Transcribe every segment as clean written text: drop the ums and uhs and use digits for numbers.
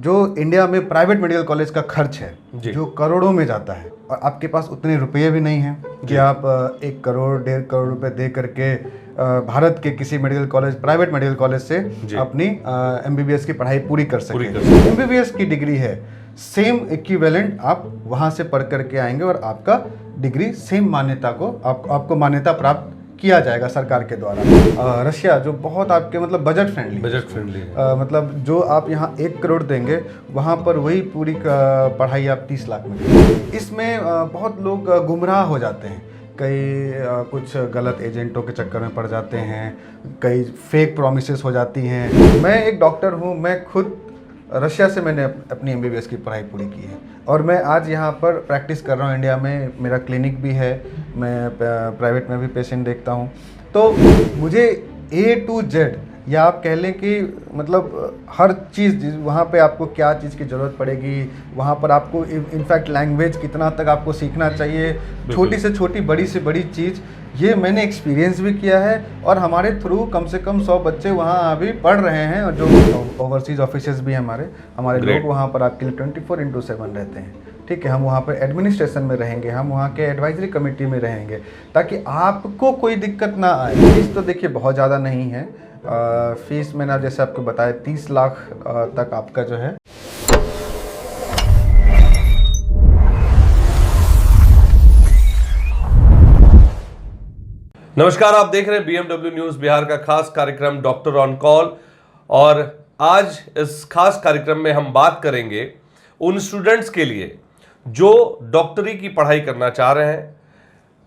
जो इंडिया में private medical college का खर्च है जो करोड़ों में जाता है और आपके पास उतने रुपये भी नहीं हैं कि आप 1 करोड़ 1.5 करोड़ रुपए दे करके भारत के किसी medical college private medical college से अपनी MBBS की पढ़ाई पूरी कर सकें। MBBS की डिग्री है, सेम इक्विवेलेंट आप वहाँ से पढ़ करके आएंगे और आपका डिग्री सेम मान्यता को आपको मान्यता प्राप्त किया जाएगा सरकार के द्वारा। रशिया जो बहुत आपके मतलब बजट फ्रेंडली है, मतलब जो आप यहाँ 1 करोड़ देंगे वहाँ पर वही पूरी पढ़ाई आप 30 लाख में। इसमें बहुत लोग गुमराह हो जाते हैं, कई कुछ गलत एजेंटों के चक्कर में पड़ जाते हैं, कई फेक प्रॉमिसेस हो जाती हैं। मैं एक डॉक्टर हूँ, मैं खुद रशिया से मैंने अपनी MBBS की पढ़ाई पूरी की है और मैं आज यहाँ पर प्रैक्टिस कर रहा हूँ इंडिया में। मेरा क्लिनिक भी है, मैं प्राइवेट में भी पेशेंट देखता हूँ। तो मुझे A to Z या आप कह लें कि मतलब हर चीज़ वहाँ पे आपको क्या चीज़ की ज़रूरत पड़ेगी, वहाँ पर आपको इनफैक्ट लैंग्वेज कितना तक आपको सीखना चाहिए, छोटी से छोटी बड़ी से बड़ी चीज़, ये मैंने एक्सपीरियंस भी किया है। और हमारे थ्रू कम से कम 100 बच्चे वहाँ अभी पढ़ रहे हैं और जो ओवरसीज़ ऑफिसर्स भी हैं हमारे लोग वहाँ पर आपके लिए 24/7 रहते हैं। ठीक है, हम वहाँ पर एडमिनिस्ट्रेशन में रहेंगे, हम वहाँ के एडवाइजरी कमेटी में रहेंगे ताकि आपको कोई दिक्कत ना आए। फीस तो देखिए बहुत ज़्यादा नहीं है, फीस मैंने जैसे आपको बताया 30 लाख तक आपका जो है। नमस्कार, आप देख रहे हैं BMW न्यूज बिहार का खास कार्यक्रम डॉक्टर ऑन कॉल। और आज इस खास कार्यक्रम में हम बात करेंगे उन स्टूडेंट्स के लिए जो डॉक्टरी की पढ़ाई करना चाह रहे हैं।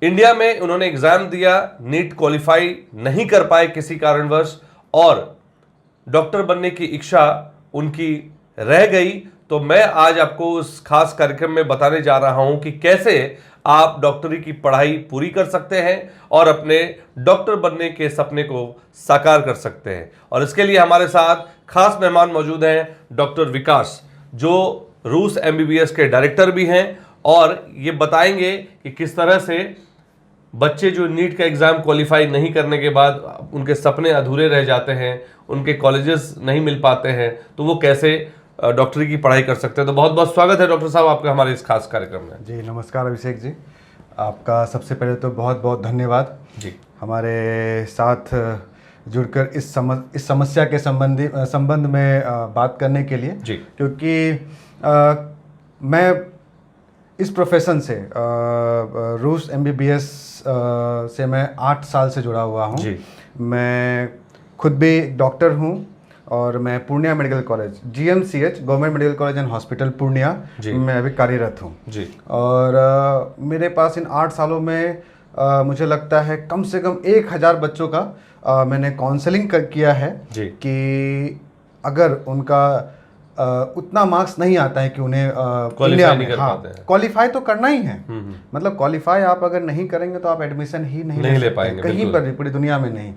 इंडिया में उन्होंने एग्जाम दिया, नीट क्वालिफाई नहीं कर पाए किसी कारणवश और डॉक्टर बनने की इच्छा उनकी रह गई। तो मैं आज आपको उस खास कार्यक्रम में बताने जा रहा हूं कि कैसे आप डॉक्टरी की पढ़ाई पूरी कर सकते हैं और अपने डॉक्टर बनने के सपने को साकार कर सकते हैं। और इसके लिए हमारे साथ खास मेहमान मौजूद हैं, डॉक्टर विकास जो रूस MBBS के डायरेक्टर भी हैं और ये बताएंगे कि किस तरह से बच्चे जो नीट का एग्ज़ाम क्वालिफाई नहीं करने के बाद उनके सपने अधूरे रह जाते हैं, उनके कॉलेजेस नहीं मिल पाते हैं, तो वो कैसे डॉक्टरी की पढ़ाई कर सकते हैं। तो बहुत बहुत स्वागत है डॉक्टर साहब आपका हमारे इस खास कार्यक्रम में। जी नमस्कार अभिषेक जी, आपका सबसे पहले तो बहुत बहुत धन्यवाद जी हमारे साथ जुड़कर इस समस्या के संबंध में बात करने के लिए जी। क्योंकि मैं इस प्रोफेशन से रूस MBBS से मैं 8 साल से जुड़ा हुआ हूँ। मैं खुद भी एक डॉक्टर हूँ और मैं Purnia medical college GMCH government medical college and hospital Purnia में अभी कार्यरत हूँ जी। और मेरे पास इन 8 सालों में मुझे लगता है कम से कम 1000 बच्चों का मैंने काउंसलिंग किया है कि अगर उनका उतना मार्क्स नहीं आता है कि उन्हें क्वालिफाई तो करना ही है। मतलब क्वालिफाई आप अगर नहीं करेंगे तो आप एडमिशन ही नहीं ले पाएंगे कहीं पर भी, पूरी दुनिया में नहीं।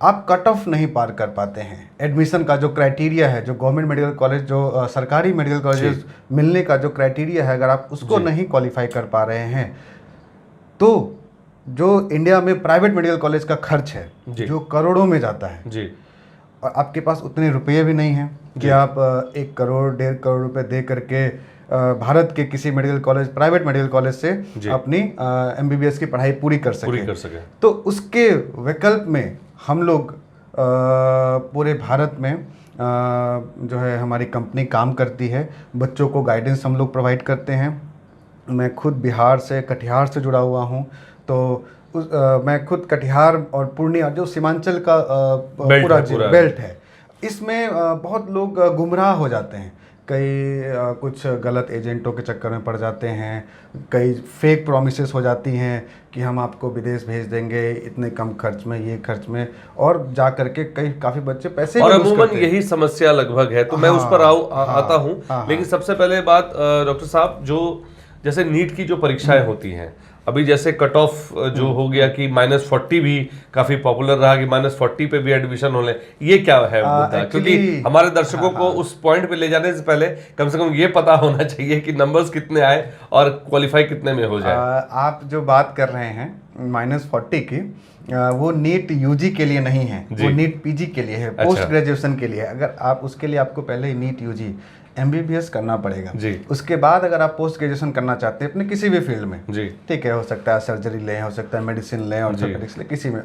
आप कट ऑफ नहीं पार कर पाते हैं। एडमिशन का जो क्राइटेरिया है, जो गवर्नमेंट मेडिकल कॉलेज, जो सरकारी मेडिकल कॉलेज मिलने का जो क्राइटेरिया है, अगर आप उसको नहीं क्वालिफाई कर पा रहे हैं तो जो इंडिया में प्राइवेट मेडिकल कॉलेज का खर्च है जो करोड़ों में जाता है जी, और आपके पास उतने रुपये भी नहीं हैं कि आप 1 करोड़ 1.5 करोड़ रुपए दे करके भारत के किसी medical college private medical college से अपनी MBBS की पढ़ाई पूरी कर सके। तो उसके विकल्प में हम लोग पूरे भारत में जो है हमारी कंपनी काम करती है। बच्चों को गाइडेंस हम लोग प्रोवाइड करते हैं। मैं खुद बिहार से कटिहार से जुड़ा हुआ हूँ, तो मैं खुद कटिहार और पूर्णिया जो सीमांचल का पूरा बेल्ट है, इसमें बहुत लोग गुमराह हो जाते हैं। कई कुछ गलत एजेंटों के चक्कर में पड़ जाते हैं, कई फेक प्रॉमिसेस हो जाती हैं कि हम आपको विदेश भेज देंगे इतने कम खर्च में, ये खर्च में, और जा करके काफ़ी बच्चे पैसे और अमूमन यही समस्या लगभग है। तो मैं उस पर आता हूँ। लेकिन सबसे पहले बात डॉक्टर साहब, जो जैसे नीट की जो परीक्षाएं होती हैं, अभी जैसे कट ऑफ जो हो गया कि -40 भी काफी पॉपुलर रहा कि -40 पे भी एडमिशन हो ले, ये क्या है मुद्दा? क्योंकि हमारे दर्शकों को उस पॉइंट पे ले जाने से पहले कम से कम ये पता होना चाहिए कि नंबर्स कितने आए और क्वालिफाई कितने में हो जाए। आप जो बात कर रहे हैं -40 की, वो नीट यूजी के लिए नहीं है, वो नीट पीजी के लिए है, पोस्ट ग्रेजुएशन के लिए है। अगर आप उसके लिए आपको पहले ही नीट यूजी एमबीबीएस करना पड़ेगा जी। उसके बाद अगर आप पोस्ट ग्रेजुएशन करना चाहते हैं अपने किसी भी फील्ड में जी, ठीक है, हो सकता है सर्जरी लें, हो सकता है मेडिसिन लें, ऑर्थोपेडिक्स लें, किसी में,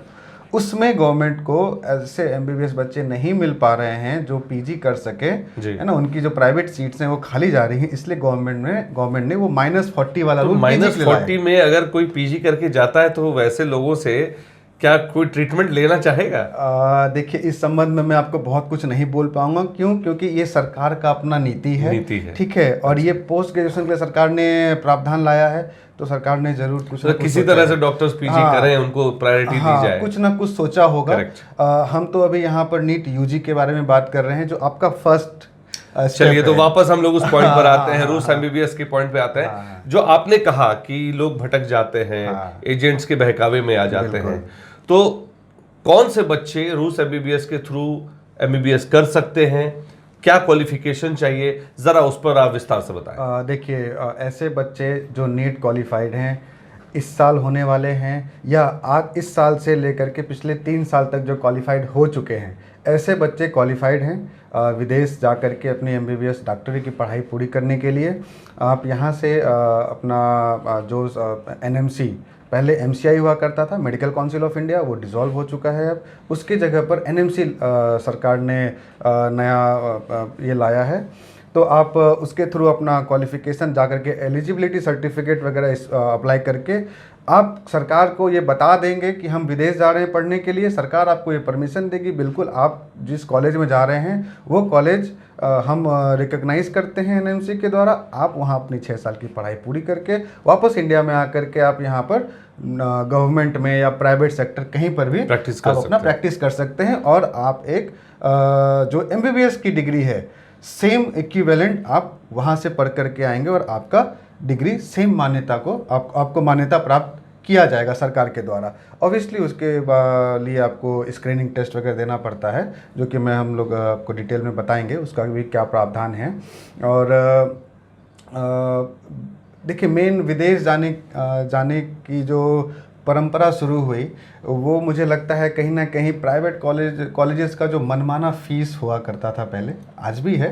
उसमें गवर्नमेंट को ऐसे एमबीबीएस बच्चे नहीं मिल पा रहे हैं जो पीजी कर सके, है ना। उनकी जो प्राइवेट सीट्स हैं वो खाली जा रही हैं, इसलिए गवर्नमेंट ने वो -40 वाला रूल, -40 में अगर कोई पीजी करके जाता है तो वैसे लोगों से क्या कोई ट्रीटमेंट लेना चाहेगा? देखिए, इस संबंध में मैं आपको बहुत कुछ नहीं बोल पाऊंगा। क्यों? क्योंकि ये सरकार का अपना नीति है, ठीक है, और ये पोस्ट ग्रेजुएशन के लिए सरकार ने प्रावधान लाया है, तो सरकार ने जरूर कुछ तो किसी तरह से डॉक्टर्स पीजी करें, उनको प्रायोरिटी दी जाए, कुछ ना कुछ सोचा होगा। हम तो अभी यहाँ पर नीट यूजी के बारे में बात कर रहे हैं, जो आपका फर्स्ट। चलिए, तो वापस हम लोग उस पॉइंट पर आते हैं, रूस एमबीबीएस के पॉइंट पे आते हैं। जो आपने कहा कि लोग भटक जाते हैं, एजेंट्स के बहकावे में आ जाते हैं, तो कौन से बच्चे रूस एमबीबीएस के थ्रू एमबीबीएस कर सकते हैं, क्या क्वालिफिकेशन चाहिए, जरा उस पर आप विस्तार से बताएं। देखिए, ऐसे बच्चे जो नीट क्वालिफाइड हैं, इस साल होने वाले हैं, या आज इस साल से लेकर के पिछले 3 साल तक जो क्वालिफाइड हो चुके हैं, ऐसे बच्चे क्वालिफाइड हैं विदेश जा कर के अपनी एमबीबीएस डॉक्टरी की पढ़ाई पूरी करने के लिए। आप यहाँ से अपना जो एनएमसी, पहले एमसीआई हुआ करता था, मेडिकल काउंसिल ऑफ इंडिया, वो डिसॉल्व हो चुका है अब, उसकी जगह पर एनएमसी सरकार ने नया ये लाया है। तो आप उसके थ्रू अपना क्वालिफिकेशन जा करके एलिजिबिलिटी सर्टिफिकेट वगैरह अप्लाई करके आप सरकार को ये बता देंगे कि हम विदेश जा रहे हैं पढ़ने के लिए, सरकार आपको ये परमिशन देगी, बिल्कुल आप जिस कॉलेज में जा रहे हैं वो कॉलेज हम रिकॉग्नाइज करते हैं एनएमसी के द्वारा। आप वहाँ अपनी 6 साल की पढ़ाई पूरी करके वापस इंडिया में आकर के आप यहाँ पर गवर्नमेंट में या प्राइवेट सेक्टर कहीं पर भी प्रैक्टिस कर सकते हैं, और आप एक जो एमबीबीएस की डिग्री है, सेम इक्विवेलेंट आप वहाँ से पढ़ करके आएंगे, और आपका डिग्री सेम मान्यता को आपको मान्यता प्राप्त किया जाएगा सरकार के द्वारा। ऑब्वियसली उसके लिए आपको स्क्रीनिंग टेस्ट वगैरह देना पड़ता है, जो कि हम लोग आपको डिटेल में बताएंगे उसका भी क्या प्रावधान है। और देखिए, मेन विदेश जाने की जो परंपरा शुरू हुई, वो मुझे लगता है कहीं ना कहीं प्राइवेट कॉलेजेस का जो मनमाना फीस हुआ करता था पहले, आज भी है,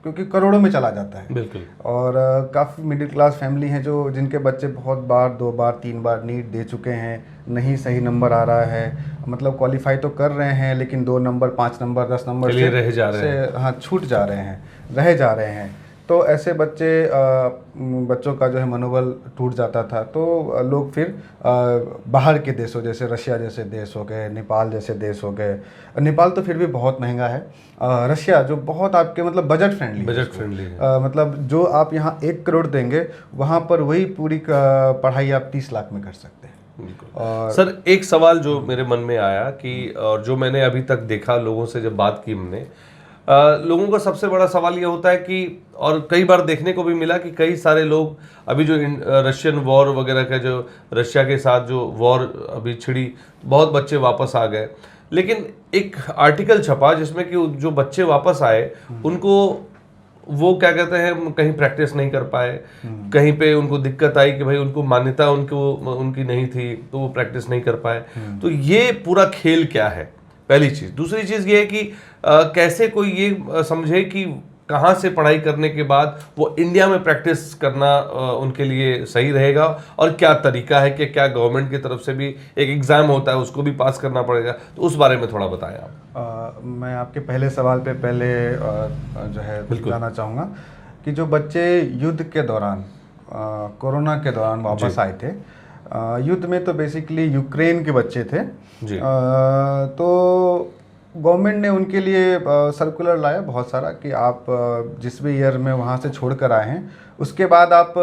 क्योंकि करोड़ों में चला जाता है। बिल्कुल। और काफ़ी मिडिल क्लास फैमिली हैं जिनके बच्चे बहुत बार, 2 बार 3 बार नीट दे चुके हैं, नहीं सही नंबर आ रहा है, मतलब क्वालिफाई तो कर रहे हैं लेकिन 2 नंबर 5 नंबर 10 नंबर से रह जा रहे हैं, हाँ, छूट जा रहे हैं, रह जा रहे हैं। तो ऐसे बच्चों का जो है मनोबल टूट जाता था, तो लोग फिर बाहर के देशों जैसे रशिया जैसे देश हो गए, नेपाल जैसे देश हो गए, नेपाल तो फिर भी बहुत महंगा है, रशिया जो बहुत आपके मतलब बजट फ्रेंडली है, मतलब जो आप यहाँ 1 करोड़ देंगे, वहाँ पर वही पूरी पढ़ाई आप 30 लाख में कर सकते हैं। और सर, एक सवाल जो मेरे मन में आया कि, और जो मैंने अभी तक देखा लोगों से जब बात की हमने, लोगों का सबसे बड़ा सवाल ये होता है कि, और कई बार देखने को भी मिला कि कई सारे लोग अभी जो रशियन वॉर वगैरह का, जो रशिया के साथ जो वॉर अभी छिड़ी, बहुत बच्चे वापस आ गए, लेकिन एक आर्टिकल छपा जिसमें कि जो बच्चे वापस आए उनको वो क्या कहते हैं, कहीं प्रैक्टिस नहीं कर पाए, कहीं पे उनको दिक्कत आई कि भाई उनको मान्यता उनकी नहीं थी तो वो प्रैक्टिस नहीं कर पाए। तो ये पूरा खेल क्या है, पहली चीज। दूसरी चीज ये है कि कैसे कोई ये समझे कि कहाँ से पढ़ाई करने के बाद वो इंडिया में प्रैक्टिस करना उनके लिए सही रहेगा, और क्या तरीका है कि क्या गवर्नमेंट की तरफ से भी एक एग्ज़ाम होता है उसको भी पास करना पड़ेगा, तो उस बारे में थोड़ा बताएं आप। मैं आपके पहले सवाल पे पहले जो है बताना चाहूँगा कि जो बच्चे युद्ध के दौरान, कोरोना के दौरान वापस आए थे, युद्ध में तो बेसिकली यूक्रेन के बच्चे थे जी। तो गवर्नमेंट ने उनके लिए सर्कुलर लाया बहुत सारा कि आप जिस भी ईयर में वहाँ से छोड़ कर आए हैं, उसके बाद आप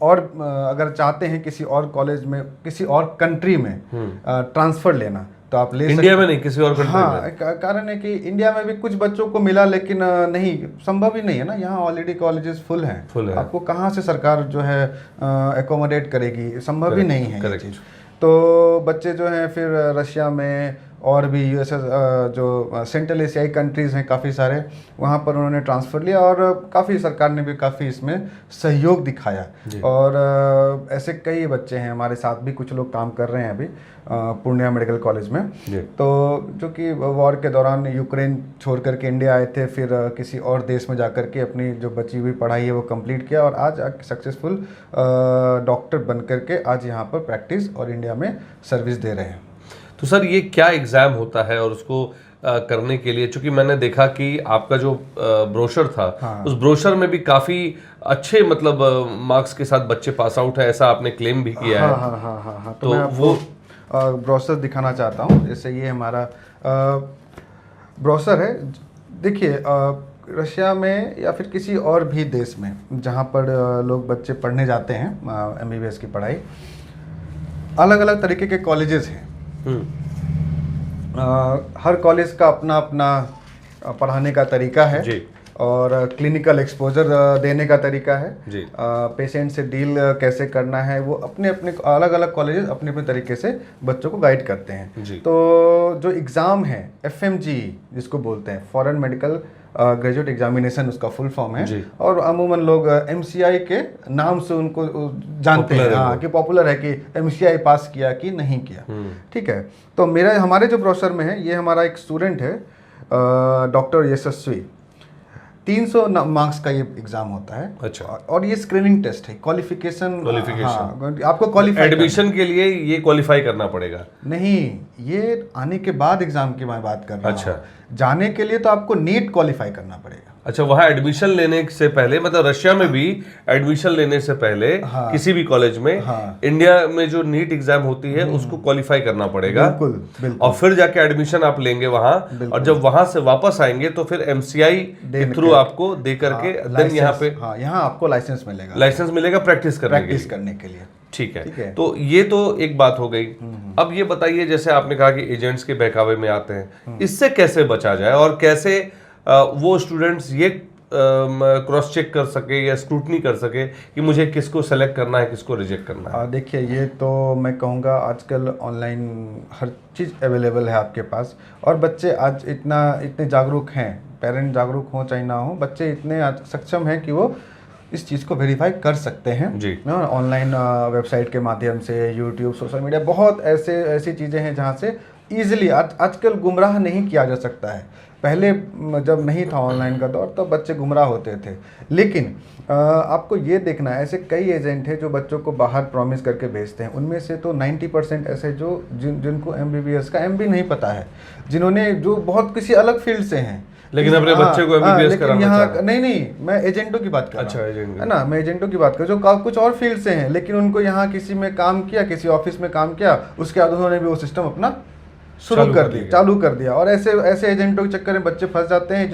और अगर चाहते हैं किसी और कॉलेज में, किसी और कंट्री में ट्रांसफ़र लेना, तो आप ले इंडिया में नहीं, किसी और कंट्री में। कारण है कि इंडिया में भी कुछ बच्चों को मिला, लेकिन नहीं, संभव ही नहीं है ना, यहाँ ऑलरेडी कॉलेजेस फुल हैं। आपको कहाँ से सरकार जो है एकोमोडेट करेगी, संभव ही नहीं है ये चीज़। तो बच्चे जो हैं फिर रशिया में और भी यूएसएस जो सेंट्रल एशियाई कंट्रीज़ हैं काफ़ी सारे, वहाँ पर उन्होंने ट्रांसफ़र लिया और काफ़ी सरकार ने भी काफ़ी इसमें सहयोग दिखाया। और ऐसे कई बच्चे हैं, हमारे साथ भी कुछ लोग काम कर रहे हैं अभी पूर्णिया मेडिकल कॉलेज में, तो जो कि वॉर के दौरान यूक्रेन छोड़ करके इंडिया आए थे, फिर किसी और देश में जाकर के अपनी जो बची हुई पढ़ाई है वो कंप्लीट किया और आज सक्सेसफुल डॉक्टर बन करके आज यहाँ पर प्रैक्टिस और इंडिया में सर्विस दे रहे हैं। तो सर ये क्या एग्ज़ाम होता है और उसको करने के लिए, चूंकि मैंने देखा कि आपका जो ब्रोशर था उस ब्रोशर में भी काफ़ी अच्छे मतलब मार्क्स के साथ बच्चे पास आउट है, ऐसा आपने क्लेम भी किया है। हाँ। तो मैं वो ब्रोशर दिखाना चाहता हूँ। जैसे ये हमारा ब्रोशर है। देखिए रशिया में या फिर किसी और भी देश में जहाँ पर लोग बच्चे पढ़ने जाते हैं एमबीबीएस की पढ़ाई, अलग अलग तरीके के कॉलेजेस हैं। हर कॉलेज का अपना अपना पढ़ाने का तरीका है जी। और क्लिनिकल एक्सपोजर देने का तरीका है जी। पेशेंट से डील कैसे करना है, वो अपने अपने अलग अलग कॉलेजेस अपने अपने तरीके से बच्चों को गाइड करते हैं जी। तो जो एग्ज़ाम है FMG जिसको बोलते हैं, फॉरेन मेडिकल ग्रेजुएट एग्जामिनेशन, उसका फुल फॉर्म है और अमूमन लोग MCI के नाम से उनको जानते हैं, हाँ, कि पॉपुलर है कि MCI पास किया कि नहीं किया। ठीक है, तो हमारे जो ब्रोशर में है, ये हमारा एक स्टूडेंट है डॉक्टर यशस्वी, 300 मार्क्स का ये एग्जाम होता है। अच्छा। और ये स्क्रीनिंग टेस्ट है, क्वालिफिकेशन। हाँ, आपको क्वालिफाई एडमिशन के लिए ये क्वालिफाई करना पड़ेगा? नहीं, ये आने के बाद एग्जाम की मैं बात कर रहा हूँ। अच्छा। जाने के लिए तो आपको नीट क्वालिफाई करना पड़ेगा। अच्छा, वहाँ एडमिशन लेने से पहले, मतलब रशिया में भी एडमिशन लेने से पहले किसी भी कॉलेज में इंडिया में जो नीट एग्जाम होती है उसको क्वालिफाई करना पड़ेगा। बिल्कुल। और फिर जाके एडमिशन आप लेंगे वहाँ, और जब वहाँ से वापस आएंगे तो फिर MCI के थ्रू आपको दे करके देन यहाँ पे यहाँ आपको लाइसेंस मिलेगा प्रैक्टिस करने के लिए। ठीक है, तो ये तो एक बात हो गई। अब ये बताइए, जैसे आपने कहा कि एजेंट्स के बहकावे में आते हैं, इससे कैसे बचा जाए और कैसे वो स्टूडेंट्स ये क्रॉस चेक कर सके या स्क्रूटनी कर सके कि मुझे किसको सेलेक्ट करना है, किसको रिजेक्ट करना है? देखिए, ये तो मैं कहूँगा आजकल ऑनलाइन हर चीज़ अवेलेबल है आपके पास, और बच्चे आज इतने जागरूक हैं, पेरेंट जागरूक हो चाहे ना हो, बच्चे इतने सक्षम हैं कि वो इस चीज़ को वेरीफाई कर सकते हैं जी। ऑनलाइन वेबसाइट के माध्यम से, यूट्यूब, सोशल मीडिया, बहुत ऐसी चीज़ें हैं जहाँ से ईजिली आजकल गुमराह नहीं किया जा सकता है। पहले जब नहीं था ऑनलाइन का दौर, तब बच्चे गुमराह होते थे। लेकिन आपको ये देखना है, ऐसे कई एजेंट हैं जो बच्चों को बाहर प्रॉमिस करके भेजते हैं। उनमें से तो 90% ऐसे जिनको MBBS का MB नहीं पता है, जिन्होंने जो बहुत किसी अलग फील्ड से हैं, लेकिन अपने बच्चे को MBBS कराना चाहते हैं। नहीं, मैं एजेंटों की बात कर रहा हूँ। अच्छा, एजेंट है ना, मैं एजेंटों की बात कर रहा हूँ जो कुछ और फील्ड से हैं, लेकिन उनको यहाँ किसी में काम किया, किसी ऑफिस में काम किया, उसके बाद उन्होंने भी वो सिस्टम अपना चालू कर दिया। और ऐसे एजेंटों के चक्कर में बच्चे फंस जाते हैं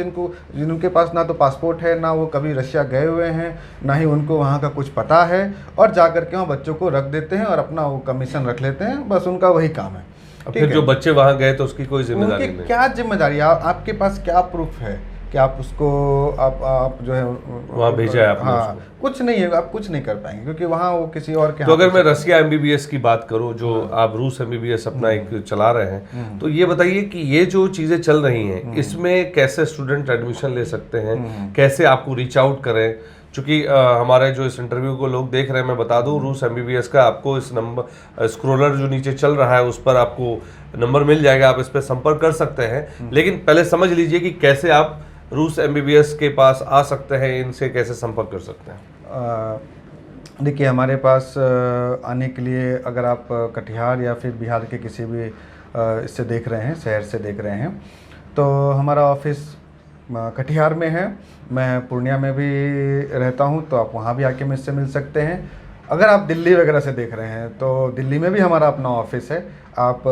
जिनके पास ना तो पासपोर्ट है, ना वो कभी रशिया गए हुए हैं, ना ही उनको वहाँ का कुछ पता है, और जा करके वहाँ बच्चों को रख देते हैं और अपना वो कमीशन रख लेते हैं। बस उनका वही काम है। फिर जो बच्चे वहाँ गए तो उसकी कोई जिम्मेदारी नहीं। क्या जिम्मेदारी? आपके पास क्या प्रूफ है कि आप उसको आप जो है वहाँ भेजा है आपने? हाँ, कुछ नहीं है, आप कुछ नहीं कर पाएंगे क्योंकि वहाँ वो किसी और के। तो अगर मैं रसिया MBBS की बात करूँ, जो आप रूस MBBS अपना एक चला रहे हैं, तो ये बताइए कि ये जो चीज़ें चल रही हैं, इसमें कैसे स्टूडेंट एडमिशन ले सकते हैं, कैसे आपको रीच आउट करें? चूँकि हमारे जो इस इंटरव्यू को लोग देख रहे हैं, मैं बता दूं, रूस MBBS का आपको इस नंबर स्क्रॉलर जो नीचे चल रहा है उस पर आपको नंबर मिल जाएगा, आप इस पर संपर्क कर सकते हैं। लेकिन पहले समझ लीजिए कि कैसे आप रूस MBBS के पास आ सकते हैं, इनसे कैसे संपर्क कर सकते हैं। देखिए, हमारे पास आने के लिए अगर आप कटिहार या फिर बिहार के किसी भी इससे देख रहे हैं, शहर से देख रहे हैं, तो हमारा ऑफिस कटिहार में है। मैं पूर्णिया में भी रहता हूं, तो आप वहां भी आके मुझसे मिल सकते हैं। अगर आप दिल्ली वगैरह से देख रहे हैं तो दिल्ली में भी हमारा अपना ऑफिस है, आप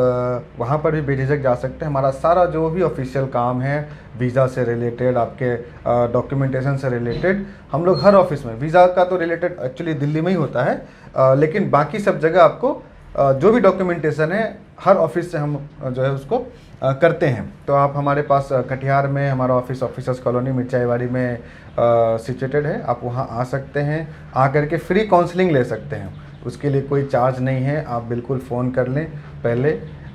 वहाँ पर भी बेझिझक जा सकते हैं। हमारा सारा जो भी ऑफिशियल काम है, वीज़ा से रिलेटेड, आपके डॉक्यूमेंटेशन से रिलेटेड, हम लोग हर ऑफिस में, वीज़ा का तो रिलेटेड एक्चुअली दिल्ली में ही होता है, लेकिन बाकी सब जगह आपको जो भी डॉक्यूमेंटेशन है हर ऑफिस से हम जो है उसको करते हैं। तो आप हमारे पास कटिहार में हमारा ऑफिसर्स कॉलोनी मिर्चाईवाड़ी में सिचुएटेड है, आप वहाँ आ सकते हैं, आकर के फ्री काउंसलिंग ले सकते हैं। उसके लिए कोई चार्ज नहीं है, आप बिल्कुल फ़ोन कर लें, पहले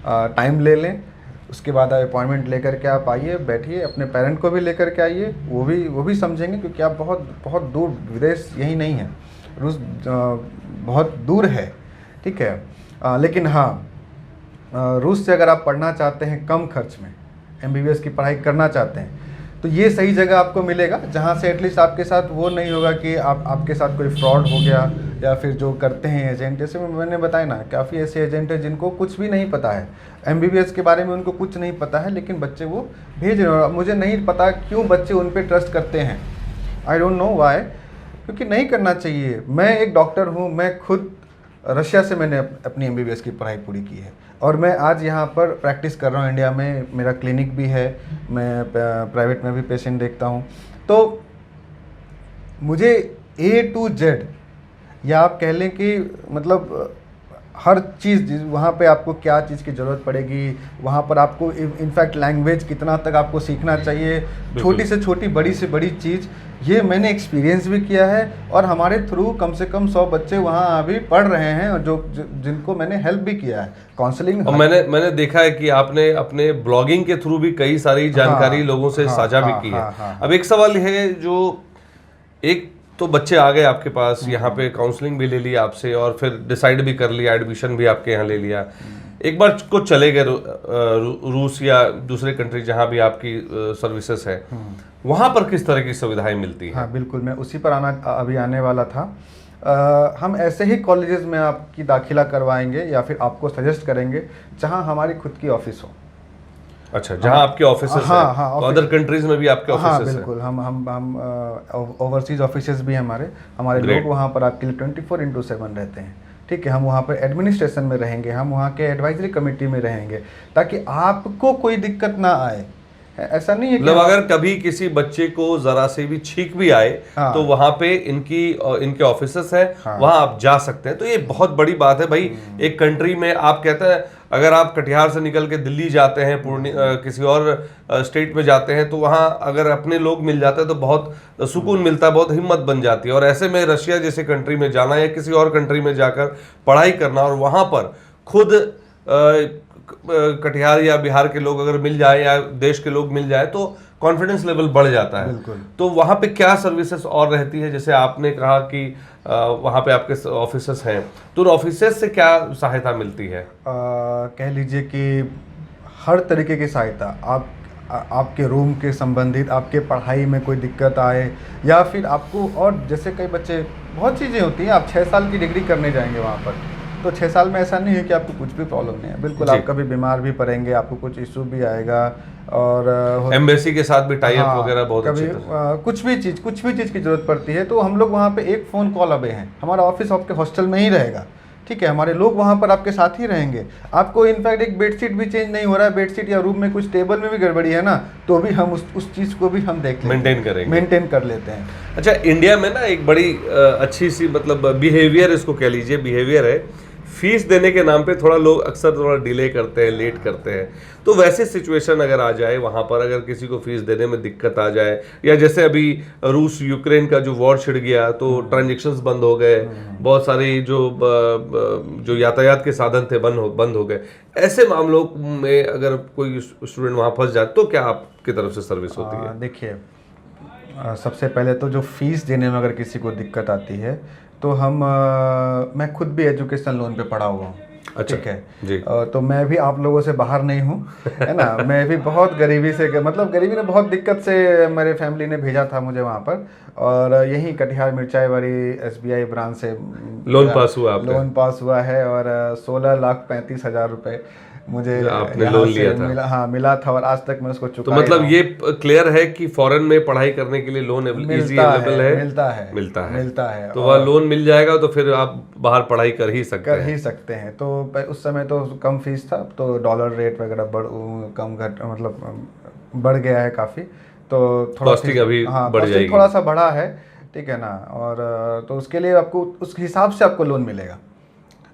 टाइम ले लें, उसके बाद आप अपॉइंटमेंट लेकर के आप आइए, बैठिए, अपने पेरेंट को भी लेकर के आइए, वो भी समझेंगे, क्योंकि आप बहुत बहुत दूर, विदेश यही नहीं है, रूस बहुत दूर है, ठीक है। लेकिन हाँ, रूस से अगर आप पढ़ना चाहते हैं कम खर्च में, MBBS की पढ़ाई करना चाहते हैं, तो ये सही जगह आपको मिलेगा, जहाँ से एटलीस्ट आपके साथ वो नहीं होगा कि आपके साथ कोई फ्रॉड हो गया, या फिर जो करते हैं एजेंट, जैसे मैंने बताया ना, काफ़ी ऐसे एजेंट हैं जिनको कुछ भी नहीं पता है, MBBS के बारे में उनको कुछ नहीं पता है, लेकिन बच्चे वो भेज रहे हैं। मुझे नहीं पता क्यों बच्चे उन पर ट्रस्ट करते हैं, आई डोंट नो वाई, क्योंकि नहीं करना चाहिए। मैं एक डॉक्टर हूँ, मैं खुद रशिया से मैंने अपनी MBBS की पढ़ाई पूरी की है, और मैं आज यहाँ पर प्रैक्टिस कर रहा हूँ इंडिया में, मेरा क्लिनिक भी है, मैं प्राइवेट में भी पेशेंट देखता हूँ। तो मुझे A to Z, या आप कह लें कि मतलब हर चीज़, वहाँ पे आपको क्या चीज़ की ज़रूरत पड़ेगी, वहाँ पर आपको इनफैक्ट लैंग्वेज कितना तक आपको सीखना चाहिए, छोटी से छोटी, बड़ी से बड़ी चीज़, ये मैंने एक्सपीरियंस भी किया है, और हमारे थ्रू कम से कम 100 बच्चे वहाँ अभी पढ़ रहे हैं, और जिनको मैंने हेल्प भी किया है, काउंसलिंग। और मैंने देखा है कि आपने अपने ब्लॉगिंग के थ्रू भी कई सारी जानकारी लोगों से साझा भी की है। अब एक सवाल है, जो एक तो बच्चे आ गए आपके पास, यहाँ पे काउंसलिंग भी ले ली आपसे, और फिर डिसाइड भी कर लिया, एडमिशन भी आपके यहाँ ले लिया, एक बार को चले गए रूस या दूसरे कंट्री जहाँ भी आपकी सर्विसेज है, वहाँ पर किस तरह की सुविधाएं मिलती हैं? हाँ बिल्कुल, मैं उसी पर अभी आने वाला था। हम ऐसे ही कॉलेजेस में आपकी दाखिला करवाएंगे, या फिर आपको सजेस्ट करेंगे जहाँ हमारी खुद की ऑफिस हो। अच्छा, जहाँ आपके ऑफिस है। तो अदर कंट्रीज में भी आपके ऑफिस हाँ बिल्कुल, हम ओवरसीज ऑफिसेज भी हैं हमारे लोग वहाँ पर आपके लिए 24/7 रहते हैं, ठीक है। हम वहाँ पर एडमिनिस्ट्रेशन में रहेंगे, हम वहाँ के एडवाइजरी कमेटी में रहेंगे, ताकि आपको कोई दिक्कत ना आए। ऐसा नहीं है कि मतलब अगर कभी किसी बच्चे को जरा से भी छींक भी आए, तो वहां पे इनके ऑफिसेस है, वहां आप जा सकते हैं। तो ये बहुत बड़ी बात है भाई, एक कंट्री में आप कहते हैं, अगर आप कटिहार से निकल के दिल्ली जाते हैं, किसी और स्टेट में जाते हैं, तो वहाँ अगर अपने लोग मिल जाते हैं तो बहुत सुकून मिलता है, बहुत हिम्मत बन जाती है। और ऐसे में रशिया जैसे कंट्री में जाना, या किसी और कंट्री में जाकर पढ़ाई करना, और वहाँ पर खुद कटिहार या बिहार के लोग अगर मिल जाए, या देश के लोग मिल जाए, तो कॉन्फिडेंस लेवल बढ़ जाता है। तो वहाँ पे क्या सर्विसेज और रहती है? जैसे आपने कहा कि वहाँ पे आपके ऑफिसेस हैं, तो ऑफिसेस से क्या सहायता मिलती है? कह लीजिए कि हर तरीके की सहायता, आपके रूम के संबंधित, आपके पढ़ाई में कोई दिक्कत आए, या फिर आपको, और जैसे कई बच्चे, बहुत चीज़ें होती हैं, आप 6 साल की डिग्री करने जाएंगे वहाँ पर, तो 6 साल में ऐसा नहीं है कि आपको कुछ भी प्रॉब्लम नहीं है, बिल्कुल। आप कभी बीमार भी पड़ेंगे, आपको कुछ इशू भी आएगा, और एम्बेसी के साथ भी टाई अप वगैरह बहुत कभी कुछ भी चीज़ की ज़रूरत पड़ती है, तो हम लोग वहाँ पे एक फ़ोन कॉल अवे हैं, हमारा ऑफिस आपके हॉस्टल में ही रहेगा, ठीक है। हमारे लोग वहाँ पर आपके साथ ही रहेंगे। आपको इनफैक्ट एक बेडशीट भी चेंज नहीं हो रहा है, बेडशीट या रूम में कुछ टेबल में भी गड़बड़ी है ना, तो भी हम उस चीज़ को भी हम देख लेते, मेंटेन कर लेते हैं। अच्छा, इंडिया में ना एक बड़ी अच्छी सी, मतलब बिहेवियर, इसको कह लीजिए बिहेवियर है, फीस देने के नाम पे थोड़ा लोग अक्सर थोड़ा डिले करते हैं, लेट करते हैं। तो वैसे सिचुएशन अगर आ जाए वहाँ पर, अगर किसी को फीस देने में दिक्कत आ जाए, या जैसे अभी रूस यूक्रेन का जो वॉर छिड़ गया, तो ट्रांजेक्शन्स बंद हो गए, बहुत सारी जो यातायात के साधन थे बंद हो गए, ऐसे मामलों में अगर कोई स्टूडेंट वहाँ फंस जाए, तो क्या आपकी तरफ से सर्विस होती है? देखिए, सबसे पहले तो जो फीस देने में अगर किसी को दिक्कत आती है, तो मैं खुद भी एजुकेशन लोन पे पढ़ा हुआ हूँ, अच्छा, ठीक है जी। तो मैं भी आप लोगों से बाहर नहीं हूँ, है ना। मैं भी बहुत गरीबी से, मतलब गरीबी ने बहुत दिक्कत से मेरे फैमिली ने भेजा था मुझे वहाँ पर, और यहीं कटिहार मिर्चाईवाड़ी SBI ब्रांच से लोन पास हुआ आपका? लोन पास हुआ है, और 16,35,000 रुपए मुझे आपने लोन लिया था? मिला था, और आज तक मैं उसको चुका। तो मतलब ये क्लियर है कि फॉरेन में पढ़ाई करने के लिए लोन इजी अवेलेबल है? मिलता है। तो वह लोन मिल जाएगा, तो फिर आप बाहर पढ़ाई कर ही सकते हैं। तो उस समय तो कम फीस था, तो डॉलर रेट वगैरह मतलब बढ़ गया है काफ़ी, तो थोड़ा अभी बढ़ जाएगी, थोड़ा सा बढ़ा है, ठीक है ना। और तो उसके लिए आपको उस हिसाब से आपको लोन मिलेगा।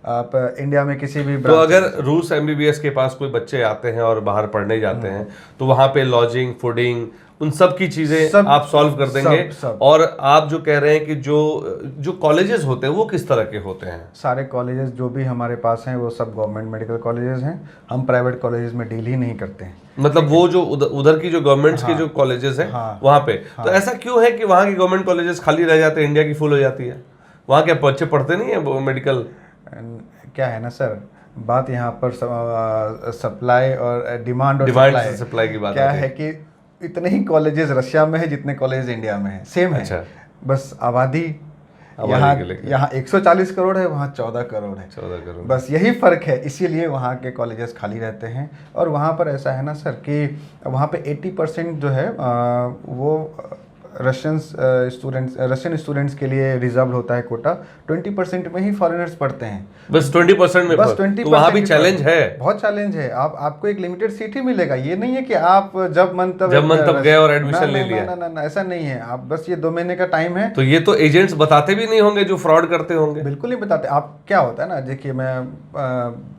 आप इंडिया में किसी भी तो अगर रूस एमबीबीएस के पास कोई बच्चे आते हैं और बाहर पढ़ने जाते हैं तो वहां पे लॉजिंग, फूडिंग, उन सब की चीजें आप सॉल्व कर देंगे। सब। और आप जो कह रहे हैं कि जो कॉलेजेस होते हैं वो किस तरह के होते हैं? सारे कॉलेजेस जो भी हमारे पास हैं वो सब गवर्नमेंट मेडिकल कॉलेजेस हैं। हम प्राइवेट कॉलेजेस में डील ही नहीं करते हैं। मतलब वो जो उधर की जो गवर्नमेंट्स के जो कॉलेजेस हैं वहां पे तो ऐसा क्यों है कि वहां की गवर्नमेंट कॉलेजेस खाली रह जाते हैं, इंडिया की फुल हो जाती है? वहां क्या बच्चे पढ़ते नहीं है मेडिकल? क्या है ना सर, बात यहाँ पर सप्लाई और डिमांड और सप्लाई की बात क्या है कि इतने ही कॉलेजेस रशिया में है जितने कॉलेज इंडिया में है, सेम है। अच्छा। बस आबादी यहाँ 140 करोड़ है, वहाँ 14 करोड़ है। 14 करोड़, बस यही फ़र्क है, इसीलिए वहाँ के कॉलेजेस खाली रहते हैं। और वहाँ पर ऐसा है ना सर कि वहाँ पे 80% जो है वो रशियन स्टूडेंट्स के लिए रिजर्व होता है कोटा। 20% में ही फॉरेनर्स पढ़ते हैं। बस 20% में, बस 20%। तो वहाँ भी चैलेंज है, बहुत चैलेंज है। आपको एक लिमिटेड सीट ही मिलेगा। ये नहीं है कि आप जब मन तब गए और एडमिशन ले लिया। ना, ऐसा नहीं है। आप बस ये 2 महीने का टाइम है। तो ये तो एजेंट्स बताते भी नहीं होंगे जो फ्रॉड करते होंगे? बिल्कुल नहीं बताते। आप क्या होता है ना, देखिए मैं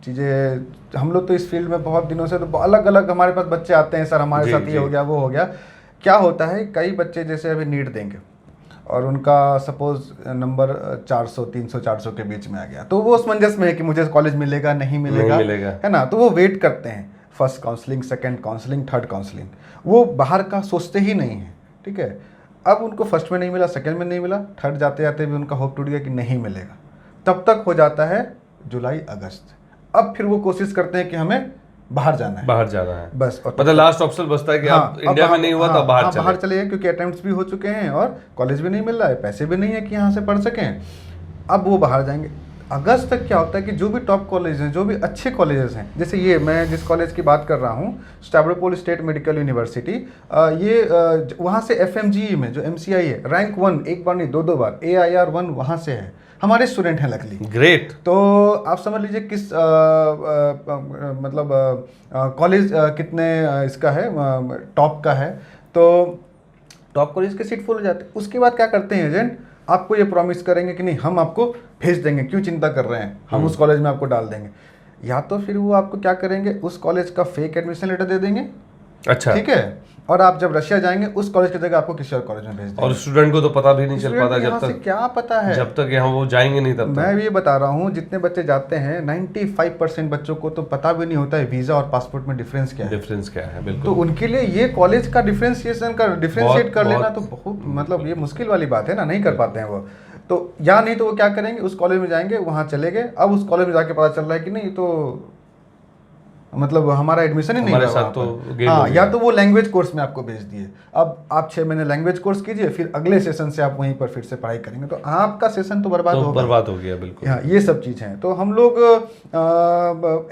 चीज़ें, हम लोग तो इस फील्ड में बहुत दिनों से, तो अलग अलग हमारे पास बच्चे आते हैं सर, हमारे साथ ये हो गया वो हो गया। क्या होता है, कई बच्चे जैसे अभी नीट देंगे और उनका सपोज नंबर 400, 300, 400 के बीच में आ गया, तो वो उस मंजस में है कि मुझे कॉलेज मिलेगा नहीं मिलेगा, है ना। तो वो वेट करते हैं, first counselling, second counselling, third counselling. वो बाहर का सोचते ही नहीं है, ठीक है। अब उनको फर्स्ट में नहीं मिला, सेकंड में नहीं मिला, थर्ड जाते जाते भी उनका होप टूट गया कि नहीं मिलेगा। तब तक हो जाता है जुलाई अगस्त। अब फिर वो कोशिश करते हैं कि हमें बाहर जाना है बस। और मतलब लास्ट ऑप्शन बचता है कि आप इंडिया में नहीं हुआ तो बाहर चले गए, क्योंकि अटेम्प्ट्स भी हो चुके हैं और कॉलेज भी नहीं मिल रहा है, पैसे भी नहीं है कि यहाँ से पढ़ सकें। अब वो बाहर जाएंगे। अगस्त तक क्या होता है कि जो भी टॉप कॉलेज हैं, जो भी अच्छे कॉलेजेस हैं, जैसे ये मैं जिस कॉलेज की बात कर रहा हूँ, स्टैव्रोपोल स्टेट मेडिकल यूनिवर्सिटी, ये वहाँ से FMGE में जो MCI है, रैंक 1 एक बार नहीं 2 बार, AIR 1 वहाँ से है। हमारे स्टूडेंट हैं लकली। ग्रेट। तो आप समझ लीजिए किस मतलब कॉलेज कितने इसका है, टॉप का है। तो टॉप कॉलेज के सीट फुल हो जाते हैं। उसके बाद क्या करते हैं एजेंट, आपको ये प्रॉमिस करेंगे कि नहीं हम आपको भेज देंगे, क्यों चिंता कर रहे हैं, हम उस कॉलेज में आपको डाल देंगे। या तो फिर वो आपको क्या करेंगे, उस कॉलेज का फेक एडमिशन लेटर दे देंगे। अच्छा, ठीक है। और आप जब रशिया जाएंगे उस कॉलेज की जगह आपको किसी और कॉलेज में भेज देंगे। और स्टूडेंट को तो पता भी नहीं चल पाता जब तक, क्या पता है, जब तक यहाँ वो जाएंगे नहीं तब तक। मैं ये बता रहा हूँ, जितने बच्चे जाते हैं 95% बच्चों को तो पता भी नहीं होता है वीजा और पासपोर्ट में डिफरेंस क्या है। बिल्कुल। तो उनके लिए ये कॉलेज का डिफरेंशिएट कर लेना तो बहुत मतलब ये मुश्किल वाली बात है ना, नहीं कर पाते हैं वो। तो या नहीं तो वो क्या करेंगे, उस कॉलेज में जाएंगे, वहाँ चले गए, अब उस कॉलेज में जाके पता चल रहा है कि नहीं तो मतलब हमारा एडमिशन ही नहीं हुआ तो हाँ, या तो वो लैंग्वेज कोर्स में आपको भेज दिए। अब आप 6 महीने लैंग्वेज कोर्स कीजिए, फिर अगले सेशन से आप वहीं पर फिर से पढ़ाई करेंगे, तो आपका सेशन तो बर्बाद हो गया। बिल्कुल। हाँ, ये सब चीज़ हैं। तो हम लोग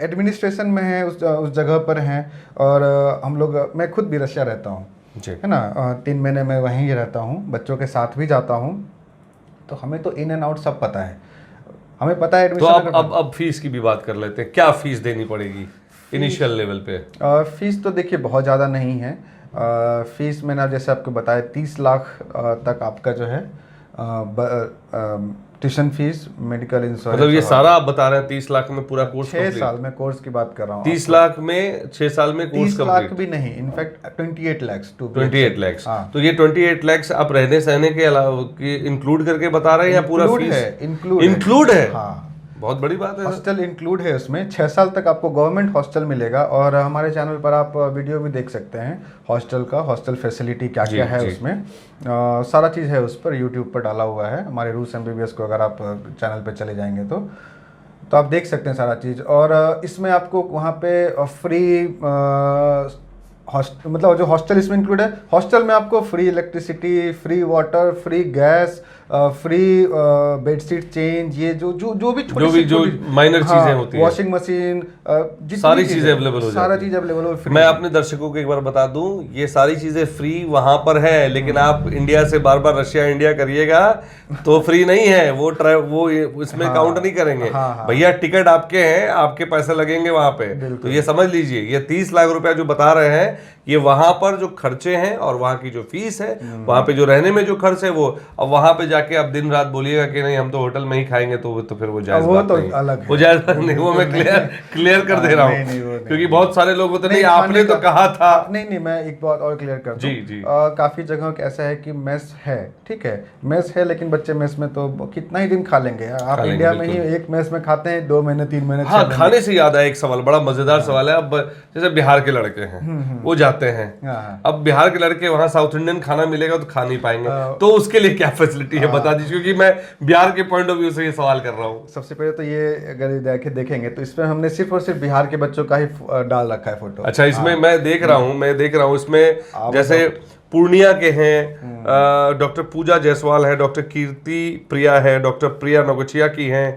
एडमिनिस्ट्रेशन में हैं, उस जगह पर हैं। और हम लोग, मैं खुद भी रशिया रहता हूँ, है ना, 3 महीने में वहीं रहता हूँ, बच्चों के साथ भी जाता हूँ। तो हमें तो इन एंड आउट सब पता है, हमें पता है एडमिशन। तो अब फीस की भी बात कर लेते हैं। क्या फीस देनी पड़ेगी इनिशियल लेवल पे? फीस तो देखिए बहुत ज़्यादा नहीं है। फीस मैंने जैसे आपको बताया 30 लाख तक आपका जो है ट्यूशन फीस, मेडिकल इंश्योरेंस। मतलब ये सारा आप बता रहे हैं 30 लाख में पूरा कोर्स? 6 साल में कोर्स की बात कर रहा हूँ। 30 लाख में 6 साल में कोर्स 30 लाख भी नहीं, इनफैक्ट 28 लाख। 28 लाख। तो ये 28 लाख आप रहने सहने के अलावा इंक्लूड करके बता रहे हैं या पूरा फीस? इंक्लूड है। हाँ, बहुत बड़ी बात है। हॉस्टल इंक्लूड है उसमें। 6 साल तक आपको गवर्नमेंट हॉस्टल मिलेगा। और हमारे चैनल पर आप वीडियो भी देख सकते हैं हॉस्टल फैसिलिटी क्या क्या है उसमें। सारा चीज़ है उस पर, यूट्यूब पर डाला हुआ है मतलब रूस MBBS को अगर आप चैनल पर चले जाएंगे तो आप देख सकते हैं सारा चीज़। और इसमें आपको वहाँ पे फ्री मतलब जो हॉस्टल इसमें इंक्लूड है, हॉस्टल में आपको free electricity, free water, free gas, free bedsheet change, ये जो भी जो माइनर चीजें होती हैं, वॉशिंग मशीन, सारी चीजें अवेलेबल हो जाती हैं। सारा चीज अवेलेबल हो। मैं अपने दर्शकों को एक बार बता दूं, ये सारी चीजें फ्री वहां पर है, लेकिन आप इंडिया से बार बार रशिया इंडिया करिएगा तो फ्री नहीं है। वो इसमें काउंट नहीं करेंगे। भैया टिकट आपके हैं, आपके पैसे लगेंगे वहां पे। तो ये समझ लीजिए, ये 30 लाख रुपया जो बता रहे हैं, ये वहां पर जो खर्चे हैं और वहां की जो फीस है, वहां पे जो रहने में जो खर्च है वो, अब वहां पे जाके आप दिन रात बोलिएगा कि नहीं हम तो होटल में ही खाएंगे, तो फिर वो जायज बात तो नहीं, अलग है। वो जायज बात नहीं, वो मैं क्लियर कर दे रहा हूँ, क्योंकि बहुत सारे लोग होते नहीं आपने तो कहा था। नहीं, मैं एक बात और क्लियर कर दूं। जी। काफी जगहों का ऐसा है कि मेस है, ठीक है, मेस है, लेकिन बच्चे मेस में तो कितना ही दिन खा लेंगे। आप इंडिया में ही एक मेस में खाते हैं 2 महीने 3 महीने। हाँ, खाने से याद आया एक सवाल, बड़ा मजेदार सवाल है। अब जैसे बिहार के लड़के हैं, वो जाते हैं, अब बिहार के लड़के वहाँ साउथ इंडियन खाना मिलेगा तो खा नहीं पाएंगे, तो उसके लिए क्या फैसिलिटी है बता दीजिए, क्योंकि मैं बिहार के पॉइंट ऑफ व्यू से ये सवाल कर रहा हूँ। सबसे पहले तो ये अगर देखेंगे तो इसमें हमने सिर्फ और सिर्फ बिहार के बच्चों का ही डाल रखा है फोटो। अच्छा, इसमें मैं देख रहा हूँ इसमें जैसे पूर्णिया के हैं, डॉक्टर पूजा जायसवाल है, डॉक्टर कीर्ति प्रिया है, डॉक्टर प्रिया नगोचिया की हैं,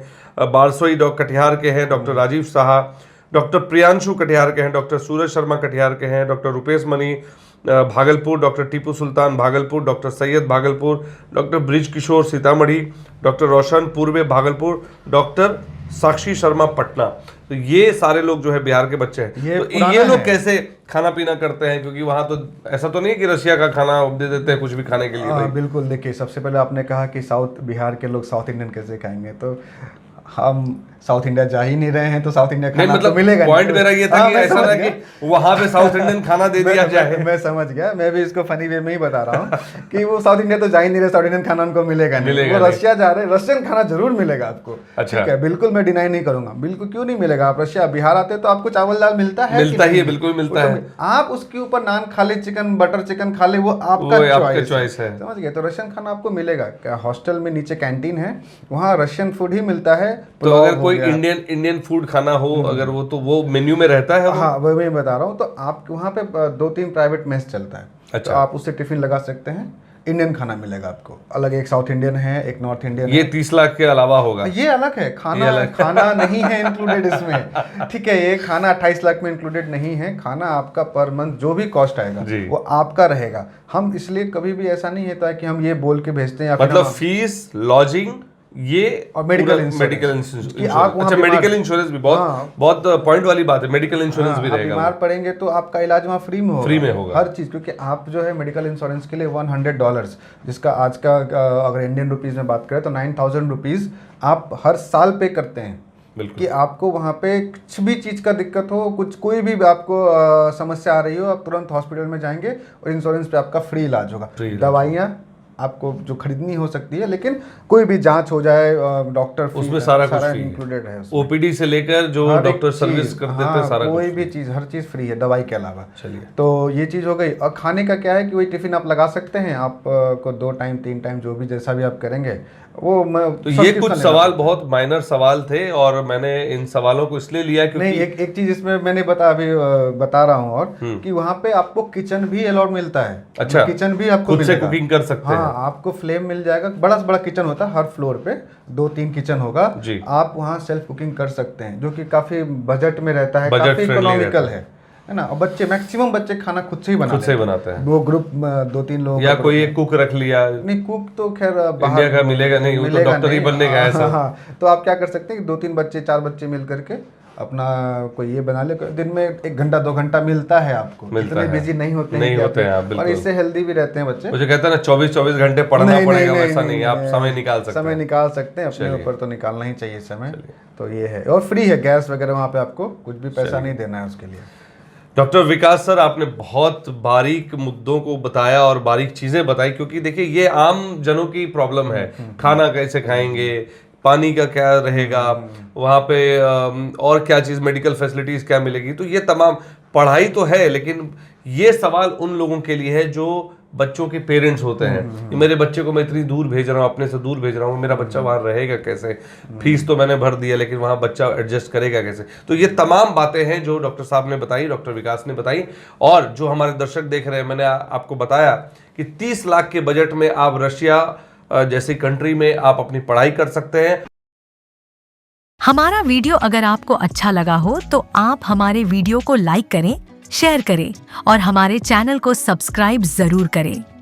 बारसोई कटिहार के हैं डॉक्टर राजीव साहा, डॉक्टर प्रियांशु कटिहार के हैं, डॉक्टर सूरज शर्मा कटिहार के हैं, doctor Rupesh Mani Bhagalpur, doctor Tipu Sultan Bhagalpur, doctor Syed Bhagalpur, doctor Brij Kishore Sitamarhi, doctor Roshan Purve Bhagalpur, doctor Sakshi Sharma Patna. तो ये सारे लोग जो है बिहार के बच्चे हैं। तो ये लोग कैसे खाना पीना करते हैं, क्योंकि वहां तो ऐसा तो नहीं है कि रशिया का खाना दे देते हैं कुछ भी खाने के लिए। बिल्कुल, देखिए सबसे पहले आपने कहा कि बिहार के लोग साउथ इंडियन कैसे खाएंगे, तो हम साउथ इंडिया जा ही नहीं रहे हैं, तो साउथ इंडिया खाना मतलब तो मिलेगा। पॉइंट मेरा ये था कि ऐसा ना कि वहां पे साउथ इंडियन खाना दे दिया जाए। मैं समझ गया, मैं भी इसको फनी वे में ही बता रहा हूँ कि वो साउथ इंडिया तो जा ही नहीं रहे, साउथ इंडियन खाना उनको मिलेगा नहीं, वो रशिया जा रहे हैं, रशियन खाना जरूर मिलेगा आपको। अच्छा, ठीक है, बिल्कुल मैं डिनाई नहीं करूंगा, बिल्कुल क्यों नहीं मिलेगा। आप रशिया बिहार आते हैं तो आपको चावल दाल मिलता है, बिल्कुल मिलता है। आप उसके ऊपर नान खा ले, चिकन बटर चिकन खा ले, वो आपका चॉइस है, समझ गए। तो रशियन खाना आपको मिलेगा। हॉस्टल में नीचे कैंटीन है, वहाँ रशियन फूड ही मिलता है। तो अगर कोई इंडियन फूड खाना हो अगर वो, तो वो मेन्यू में रहता है। हाँ, वो मैं बता रहा हूँ। तो आप वहाँ पे 2-3 प्राइवेट मेस चलता है। अच्छा, तो आप उससे टिफिन लगा सकते हैं, इंडियन खाना मिलेगा आपको अलग। एक साउथ इंडियन है, एक नॉर्थ इंडियन। ये 30 लाख के अलावा होगा, ये अलग है। खाना नहीं है इंक्लूडेड इसमें, ठीक है। ये खाना 28 लाख में इंक्लूडेड नहीं है। खाना आपका पर मंथ जो भी कॉस्ट आएगा वो आपका रहेगा। हम इसलिए कभी भी ऐसा नहीं होता है कि हम ये बोल के भेजते हैं, मतलब फीस, लॉजिंग, ये और मेडिकल इंश्योरेंस। अच्छा, मेडिकल इंश्योरेंस भी बहुत पॉइंट वाली बात है। मेडिकल इंश्योरेंस भी रहेगा। बीमार पड़ेंगे तो आपका इलाज वहाँ फ्री में होगा, हर चीज। क्योंकि आप जो है मेडिकल इंश्योरेंस के लिए $100, जिसका आज का अगर इंडियन रुपीज में बात करें तो 9,000 रुपीज आप हर साल पे करते हैं। कि आपको वहाँ पे कुछ भी चीज़ का दिक्कत हो, कोई भी आपको समस्या आ रही हो, आप तुरंत हॉस्पिटल में जाएंगे और इंश्योरेंस पे आपका फ्री इलाज होगा। दवाइयाँ आपको जो खरीदनी हो सकती है, लेकिन कोई भी जांच हो जाए, डॉक्टर उसमें सारा कुछ इंक्लूडेड है। ओपीडी से लेकर जो डॉक्टर सर्विस कर देते हैं, सारा कोई भी चीज़, हर चीज़ फ्री है दवाई के अलावा। चलिए, तो ये चीज़ हो गई। और खाने का क्या है कि वही टिफिन आप लगा सकते हैं, आपको 2 टाइम 3 टाइम जो भी जैसा भी आप करेंगे वो। तो ये कुछ सवाल बहुत माइनर सवाल थे और मैंने इन सवालों को इसलिए लिया क्योंकि नहीं, एक चीज इसमें मैंने बता रहा हूँ और कि वहाँ पे आपको किचन भी अलाउड मिलता है। अच्छा, किचन भी आपको खुद से कुकिंग कर सकते हैं। हाँ, आपको फ्लेम मिल जाएगा। बड़ा किचन होता है, हर फ्लोर पे 2-3 किचन होगा। आप वहाँ सेल्फ कुकिंग कर सकते हैं, जो कि काफी बजट में रहता है, काफी इकोनॉमिकल है ना। और बच्चे मैक्सिमम बच्चे खाना खुद से ही बनाते हैं। वो ग्रुप 2-3 लोग, या कोई एक कुक रख लिया। नहीं, कुक तो खैर इंडिया का मिलेगा नहीं, वो तो डॉक्टर ही बनने का है। हाँ, तो आप क्या कर सकते हैं कि 2-3 बच्चे 4 बच्चे मिल करके अपना कोई ये बना ले। दिन में 1 घंटा 2 घंटा मिलता है आपको, इतने बिजी नहीं होते हैं और इससे हेल्दी भी रहते हैं बच्चे। मुझे कहता है ना 24 घंटे पढ़ना पड़ेगा, वैसा नहीं, आप समय निकाल सकते हैं अपने ऊपर, तो निकालना ही चाहिए समय। तो ये है, और फ्री है गैस वगैरह, वहाँ पे आपको कुछ भी पैसा नहीं देना है उसके लिए। डॉक्टर विकास सर, आपने बहुत बारीक मुद्दों को बताया और बारीक चीजें बताई, क्योंकि देखिए ये आम जनों की प्रॉब्लम है। खाना कैसे खाएंगे, पानी का क्या रहेगा, वहाँ पे और क्या चीज़, मेडिकल फैसिलिटीज़ क्या मिलेगी। तो ये तमाम पढ़ाई तो है, लेकिन ये सवाल उन लोगों के लिए है जो बच्चों के पेरेंट्स होते हैं। मेरे बच्चे को मैं इतनी दूर भेज रहा हूँ, अपने से दूर भेज रहा हूँ, मेरा बच्चा वहाँ रहेगा कैसे, फीस तो मैंने भर दिया लेकिन वहाँ बच्चा एडजस्ट करेगा कैसे। तो ये तमाम बातें हैं जो डॉक्टर साहब ने बताई, डॉक्टर विकास ने बताई, और जो हमारे दर्शक देख रहे हैं, मैंने आपको बताया कि 30 लाख के बजट में आप रशिया जैसी कंट्री में आप अपनी पढ़ाई कर सकते हैं। हमारा वीडियो अगर आपको अच्छा लगा हो तो आप हमारे वीडियो को लाइक करें, शेयर करें और हमारे चैनल को सब्सक्राइब जरूर करें।